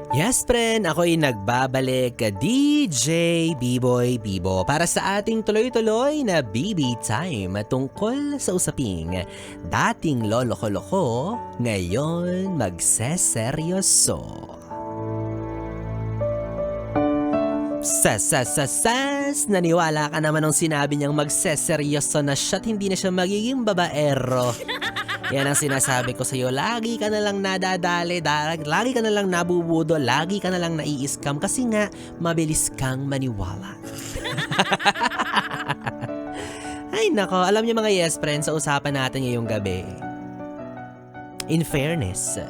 Yes, friend, ako'y nagbabalik DJ B-Boy Bibo para sa ating tuloy-tuloy na BB Time tungkol sa usaping dating lolo-loko, ngayon magseseryoso. Sas, naniwala ka naman nung sinabi niyang magseseryoso na siya't hindi na siya magiging babaero. Yan ang sinasabi ko sa'yo, lagi ka na lang nadadali, lagi ka na lang nabubudo, lagi ka na lang nai-scam kasi nga mabilis kang maniwala. Ay nako, alam niyo mga yes friends, sa usapan natin ngayong gabi. In fairness,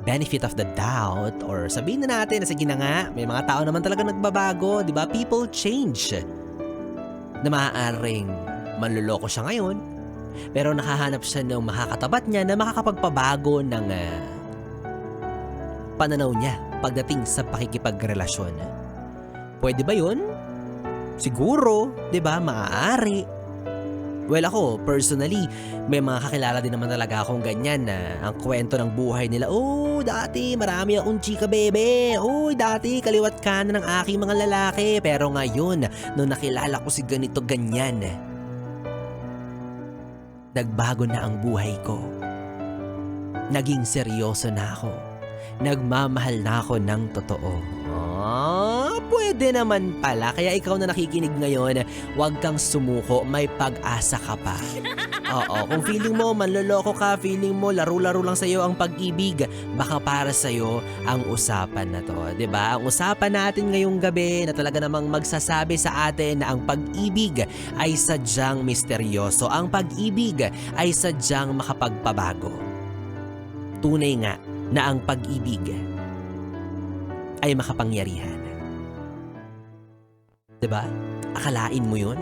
benefit of the doubt, or sabihin na natin na sige na nga, may mga tao naman talaga nagbabago, di ba? People change. Na maaaring manloloko siya ngayon, pero nakahanap siya ng makakatabat niya na makakapagpabago ng pananaw niya pagdating sa pakikipagrelasyon. Pwede ba yun? Siguro, di ba? Maaari. Well, ako, personally, may mga kakilala din naman talaga akong ganyan na ang kwento ng buhay nila, oh, dati marami akong chika bebe. Oh, dati kaliwat kanan ng aking mga lalaki. Pero ngayon, nung nakilala ko si ganito ganyan, nagbago na ang buhay ko. Naging seryoso na ako. Nagmamahal na ako ng totoo. Pwede naman pala. Kaya ikaw na nakikinig ngayon, huwag kang sumuko, may pag-asa ka pa. Oo, kung feeling mo manloloko ka, feeling mo laro-laro lang sa'yo ang pag-ibig, baka para sa'yo ang usapan na to. 'Di ba? Ang usapan natin ngayong gabi na talaga namang magsasabi sa atin na ang pag-ibig ay sadyang misteryoso. Ang pag-ibig ay sadyang makapagpabago. Tunay nga na ang pag-ibig ay makapangyarihan. 'Di ba? Akalain mo 'yun?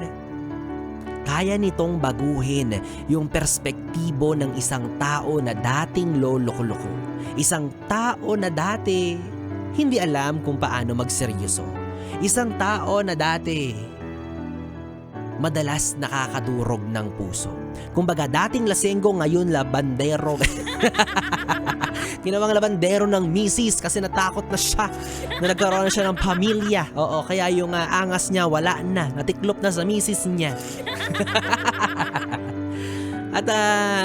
Kaya nitong baguhin yung perspektibo ng isang tao na dating lolo-loko. Isang tao na dati hindi alam kung paano magseryoso. Isang tao na dati madalas nakakadurog ng puso. Kumbaga dating lasenggo, ngayon labandero. Ginawang labandero ng misis kasi natakot na siya na nagkaroon na siya ng pamilya. Oo, kaya yung angas niya wala na, natiklop na sa misis niya. At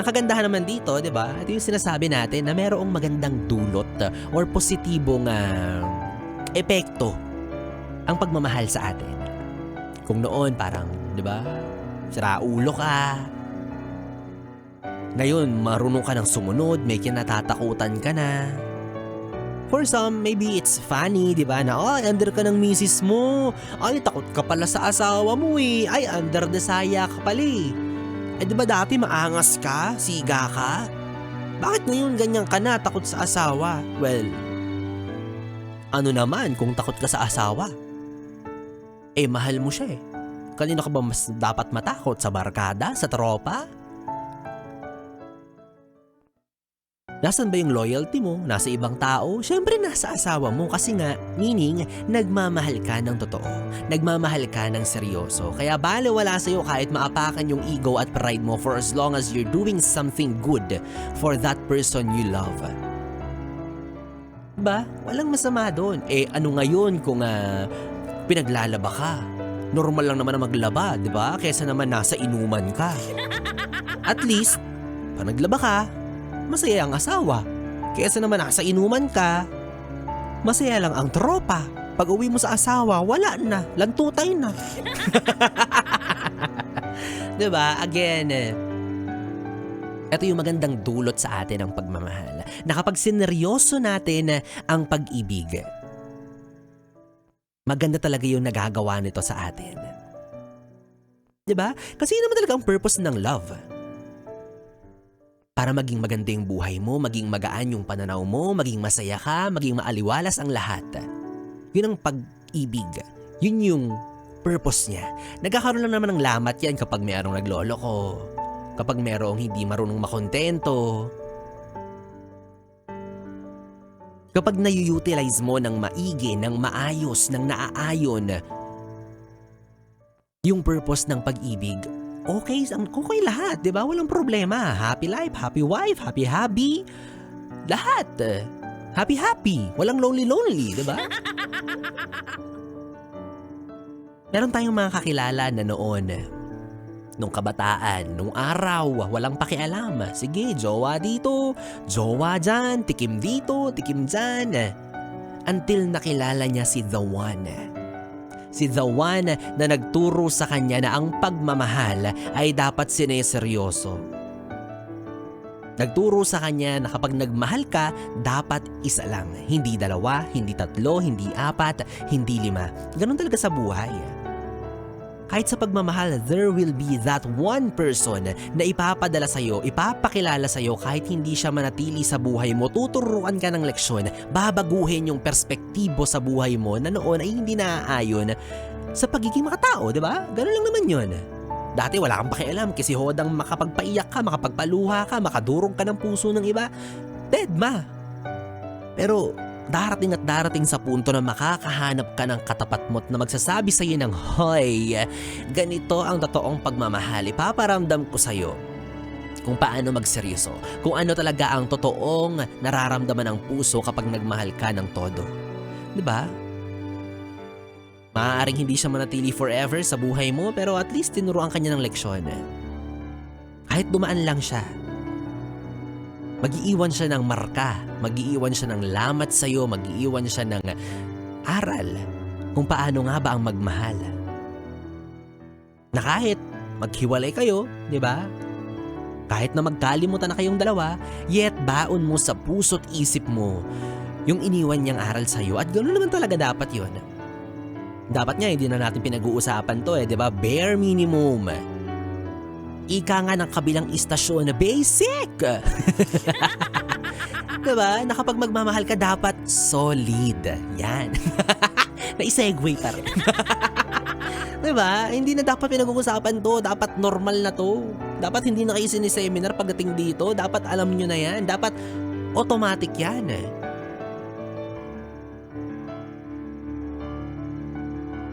kagandahan naman dito, 'di ba? Ito yung sinasabi natin na merong magandang dulot or positibong epekto ang pagmamahal sa atin. Kung noon parang, 'di ba? Siraulo ka. Ngayon, marunong ka ng sumunod, may kinatatakutan ka na. For some, maybe it's funny, di ba? Na, under ka ng misis mo. Ay, takot ka pala sa asawa mo eh. Ay, under the saya ka pala eh. Eh, di ba dati maangas ka? Siga ka? Bakit ngayon ganyan ka na, takot sa asawa? Well, ano naman kung takot ka sa asawa? Eh, mahal mo siya eh. Kanino ka ba mas dapat matakot? Sa barkada? Sa tropa? Nasaan ba yung loyalty mo? Nasa ibang tao? Siyempre nasa asawa mo kasi nga, meaning, nagmamahal ka ng totoo. Nagmamahal ka ng seryoso. Kaya baliwala sa'yo kahit maapakan yung ego at pride mo for as long as you're doing something good for that person you love. Diba? Walang masama doon. Eh ano ngayon kung pinaglalaba ka? Normal lang naman na maglaba, diba? Kesa naman nasa inuman ka. At least, pag naglaba ka, masaya ang asawa. Kesa naman nasa inuman ka, masaya lang ang tropa. Pag uwi mo sa asawa, wala na. Lantutay na. Diba? Again, ito yung magandang dulot sa atin ng pagmamahal. Na kapag sineryoso natin ang pag-ibig, maganda talaga yung nagagawa nito sa atin. Diba? Kasi yun naman talaga ang purpose ng love. Para maging maganda yung buhay mo, maging magaan yung pananaw mo, maging masaya ka, maging maaliwalas ang lahat. Yun ang pag-ibig. Yun yung purpose niya. Nagkakaroon lang naman ng lamat yan kapag mayroong nagloloko, kapag mayroong hindi marunong makontento, kapag na-utilize mo ng maigi, ng maayos, ng naaayon yung purpose ng pag-ibig, okay lahat, di ba? Walang problema. Happy life, happy wife, happy hubby. Lahat. Happy-happy. Walang lonely-lonely, di ba? Meron tayong mga kakilala na noon, nung kabataan, nung araw, walang pakialam. Sige, jowa dito, jowa dyan, tikim dito, tikim dyan. Until nakilala niya si The One. Si The One na nagturo sa kanya na ang pagmamahal ay dapat sineseryoso. Nagturo sa kanya na kapag nagmahal ka, dapat isa lang. Hindi dalawa, hindi tatlo, hindi apat, hindi lima. Ganun talaga sa buhay. Kahit sa pagmamahal, there will be that one person na ipapadala sa'yo, ipapakilala sa'yo kahit hindi siya manatili sa buhay mo. Tuturuan ka ng leksyon, babaguhin yung perspektibo sa buhay mo na noon ay hindi naaayon sa pagiging makatao, di ba? Ganun lang naman yun. Dati wala kang pakialam kasi hodang makapagpaiyak ka, makapagpaluha ka, makadurog ka ng puso ng iba. Dedma. Pero darating at darating sa punto na makakahanap ka ng katapat mo't na magsasabi sa iyo ng, "Hoy, ganito ang totoong pagmamahal. Ipaparamdam ko sa iyo kung paano magseryoso. Kung ano talaga ang totoong nararamdaman ng puso kapag nagmahal ka ng todo." 'Di ba? Maaaring hindi siya manatili forever sa buhay mo pero at least tinuruan kanya ng leksyon. Kahit dumaan lang siya, mag-iiwan siya ng marka, mag-iiwan siya ng lamat sa'yo, mag-iiwan siya ng aral kung paano nga ba ang magmahal. Na kahit maghiwalay kayo, di ba? Kahit na magkalimutan na kayong dalawa, yet baon mo sa puso't isip mo yung iniwan niyang aral sa'yo at ganoon naman talaga dapat yun. Dapat nga hindi na natin pinag-uusapan to di ba? Bare minimum. Ika nga ng kabilang istasyon na basic. Diba? Na kapag magmamahal ka dapat solid. Yan. Nai-segue pa rin. Diba? Hindi na dapat pinag-uusapan to. Dapat normal na to. Dapat hindi na kayo siniseminar pagdating dito. Dapat alam nyo na yan. Dapat automatic yan.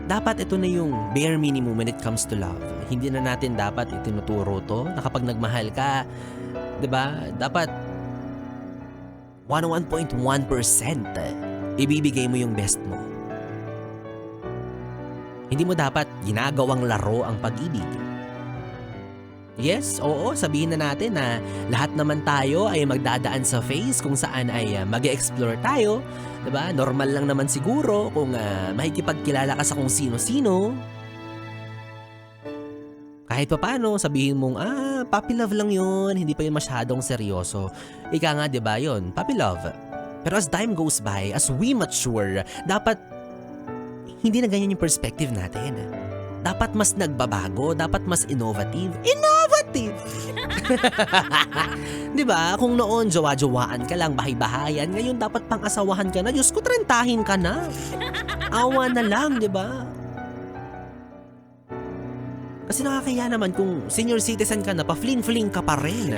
Dapat ito na yung bare minimum when it comes to love. Hindi na natin dapat itinuturo to na kapag nagmahal ka, 'di ba? Dapat 101.1% ibibigay mo yung best mo. Hindi mo dapat ginagawang laro ang pag-ibig. Yes, oo, sabihin na natin na lahat naman tayo ay magdadaan sa phase kung saan ay mag-e-explore tayo. Diba? Normal lang naman siguro kung makikipagkilala ka sa kung sino-sino. Kahit pa paano, sabihin mong, puppy love lang yun, hindi pa yun masyadong seryoso. Ika nga, diba yun, puppy love. Pero as time goes by, as we mature, dapat hindi na ganyan yung perspective natin. Dapat mas nagbabago, dapat mas innovative. Innovative! Diba? Kung noon, jowa-jowaan ka lang, bahay-bahayan, ngayon dapat pang-asawahan ka na. Diyos ko, 30 ka na. Awa na lang, diba? Kasi nakakaya naman kung senior citizen ka na, pa-fling-fling ka pa rin.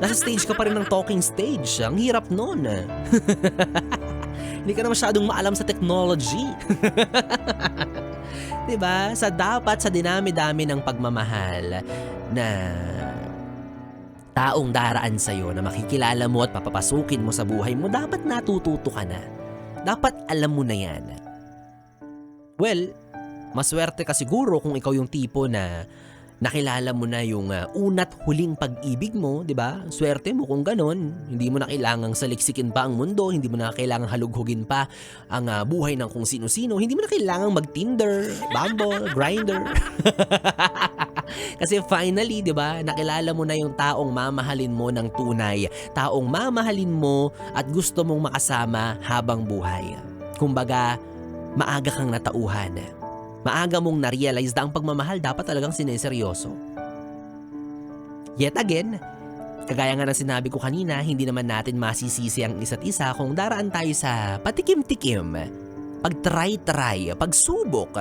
Nasa stage ka pa rin ng talking stage. Ang hirap nun. Hindi ka na masyadong maalam sa technology. Diba? Dapat sa dinami-dami ng pagmamahal na taong daraan sa'yo na makikilala mo at papapasukin mo sa buhay mo, dapat natututo ka na. Dapat alam mo na yan. Well, maswerte ka siguro kung ikaw yung tipo na nakilala mo na yung una't huling pag-ibig mo, di ba? Swerte mo kung ganon. Hindi mo na kailangang saliksikin pa ang mundo, hindi mo na kailangang halughugin pa ang buhay ng kung sino-sino, hindi mo na kailangang mag-Tinder, Bumble, Grindr. Kasi finally, di ba, nakilala mo na yung taong mamahalin mo ng tunay, taong mamahalin mo at gusto mong makasama habang buhay. Kumbaga, maaga kang natauhan. Maaga mong na-realize na ang pagmamahal dapat talagang sineseryoso. Yet again, kagaya nga ng sinabi ko kanina, hindi naman natin masisisi ang isa't isa kung daraan tayo sa patikim-tikim, pag-try-try, pagsubok,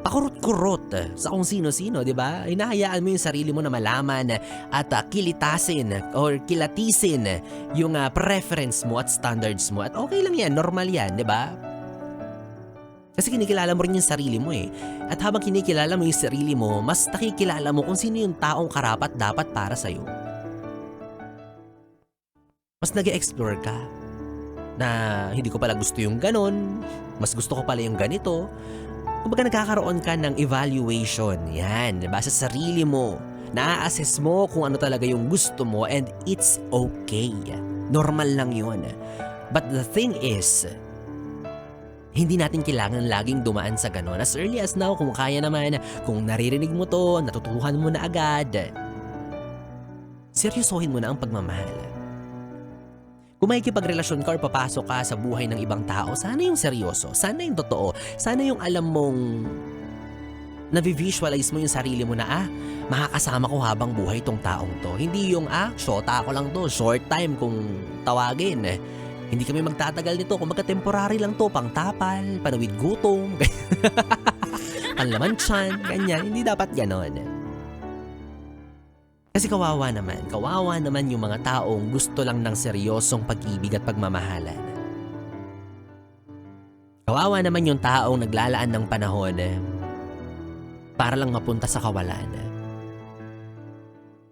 pakurot-kurot sa kung sino-sino, di ba? Hinahayaan mo yung sarili mo na malaman at kilitasin or kilatisin yung preference mo at standards mo. At okay lang yan, normal yan, di ba? Kasi kinikilala mo rin yung sarili mo eh. At habang kinikilala mo yung sarili mo, mas nakikilala mo kung sino yung taong karapat dapat para sa'yo. Mas nag-e-explore ka. na hindi ko pala gusto yung ganon, mas gusto ko pala yung ganito. Kumbaga nagkakaroon ka ng evaluation, yan, base sa sarili mo. Na-assess mo kung ano talaga yung gusto mo and it's okay. Normal lang yun. But the thing is, hindi natin kailangan laging dumaan sa ganon. As early as now, kung kaya naman, kung naririnig mo to, natutuhan mo na agad, seryosohin mo na ang pagmamahal. Kung makikipagrelasyon ka or papasok ka sa buhay ng ibang tao, sana yung seryoso, sana yung totoo, sana yung alam mong na-visualize mo yung sarili mo na makakasama ko habang buhay tong taong to. Hindi yung syota ako lang to, short time kung tawagin. Hindi kami magtatagal nito, kumbaga temporary lang to, pangtapal, panawid gutom, panlaman tiyan, ganyan. Hindi dapat ganon. Kasi kawawa naman yung mga taong gusto lang ng seryosong pag-ibig at pagmamahalan. Kawawa naman yung taong naglalaan ng panahon para lang mapunta sa kawalan.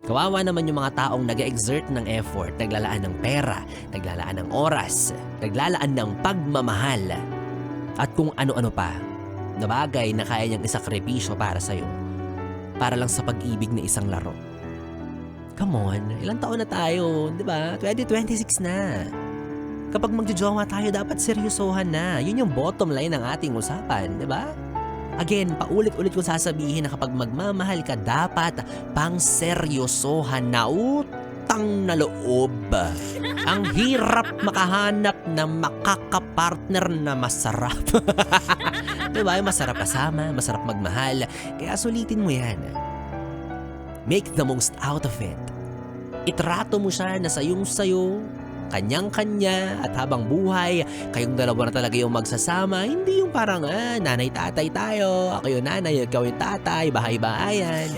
Kawawa naman yung mga taong nag-exert ng effort, naglalaan ng pera, naglalaan ng oras, naglalaan ng pagmamahal, at kung ano-ano pa na bagay na kaya niyang isakripisyo para sa'yo, para lang sa pag-ibig na isang laro. Come on, ilang taon na tayo, di ba? 2026 na. Kapag magjojowa tayo, dapat seryosohan na. Yun yung bottom line ng ating usapan, di ba? Again, paulit-ulit kong sasabihin na kapag magmamahal ka, dapat pang seryosohan na utang na loob. Ang hirap makahanap ng makakapartner na masarap. Di ba? Masarap kasama, masarap magmahal. Kaya sulitin mo yan. Make the most out of it. Itrato mo siya na sayong-sayo, kanyang-kanya, at habang buhay, kayong dalawa na talaga yung magsasama. Hindi yung parang, nanay-tatay tayo, ako yung nanay, ikaw yung tatay, bahay-bahayan.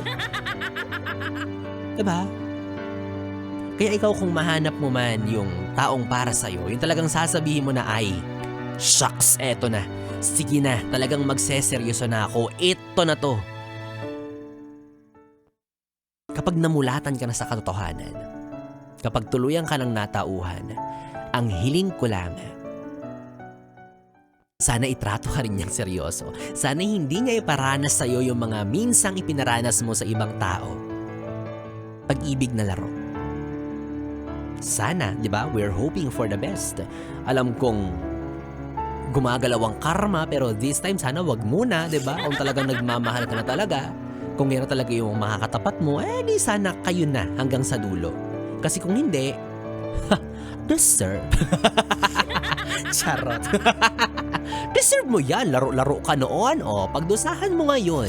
Diba? Kaya ikaw kung mahanap mo man yung taong para sa'yo, yung talagang sasabihin mo na shucks, eto na. Sige na, talagang magseseryoso na ako. Ito na to. Kapag namulatan ka na sa katotohanan, kapag tuluyan ka ng natauhan, ang hiling ko lang, sana itrato ka rin niyang seryoso. Sana hindi niya iparanas sa'yo yung mga minsang ipinaranas mo sa ibang tao. Pag-ibig na laro. Sana, di ba? We're hoping for the best. Alam kong gumagalaw ang karma, pero this time sana wag muna, di ba? Kung talagang nagmamahal ka na talaga, kung yan na talaga yung makakatapat mo, di sana kayo na hanggang sa dulo. Kasi kung hindi, deserve. Charot. Deserve mo yan. Laro-laro ka noon. Pagdusahan mo ngayon.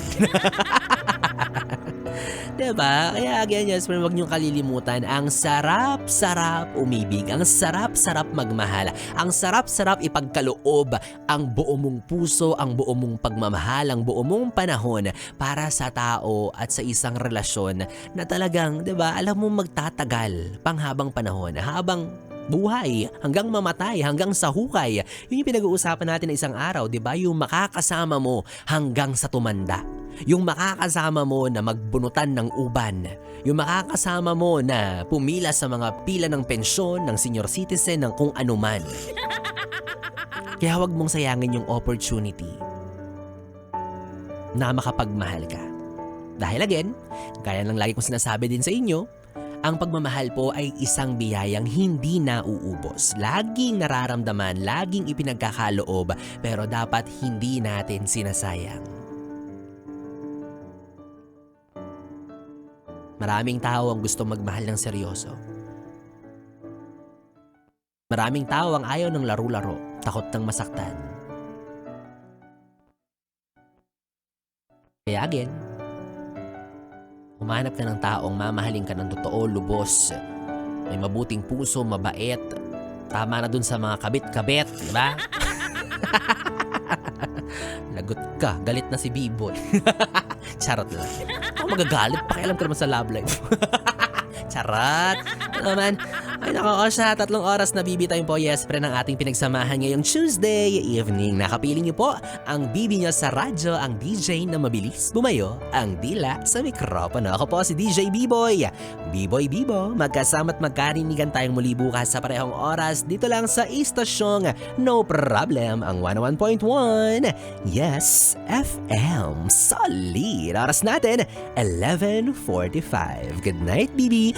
Diba? Kaya again, yes, pero huwag niyong kalilimutan, ang sarap-sarap umibig, ang sarap-sarap magmahal, ang sarap-sarap ipagkaloob ang buo mong puso, ang buo mong pagmamahal, ang buo mong panahon para sa tao at sa isang relasyon na talagang, diba, alam mo magtatagal panghabang panahon, habang buhay, hanggang mamatay, hanggang sa hukay. Yun yung pinag-uusapan natin na isang araw, diba? Yung makakasama mo hanggang sa tumanda. Yung makakasama mo na magbunutan ng uban. Yung makakasama mo na pumila sa mga pila ng pensyon, ng senior citizen, ng kung anuman. Kaya huwag mong sayangin yung opportunity na makapagmahal ka. Dahil again, gaya lang lagi kong sinasabi din sa inyo, ang pagmamahal po ay isang biyayang hindi nauubos. Laging nararamdaman, laging ipinagkakaloob, pero dapat hindi natin sinasayang. Maraming tao ang gusto magmahal ng seryoso. Maraming tao ang ayaw ng laro-laro, takot ng masaktan. Kaya again, humanap ka ng taong mamahalin ka ng totoo, lubos, may mabuting puso, mabait, tama na dun sa mga kabit-kabit, di ba? Lagot ka, galit na si B-Boy. Charot lang. Ako magagalit, pakialam ka naman sa love life. Charot. Naman, Ay nako, sa 3 oras na BB Time po, yes, pre ng ating pinagsamahan ngayong Tuesday evening. Nakapili niyo po ang BB niyo sa radyo, ang DJ na mabilis bumayo, ang dila sa mikropono. Ako po si DJ B-Boy. B-Boy Bibo, magkasama't magkarinigan tayong muli bukas sa parehong oras dito lang sa istasyong No Problem, ang 101.1. Yes, FM. Solid. Oras natin, 11:45. Good night, BB.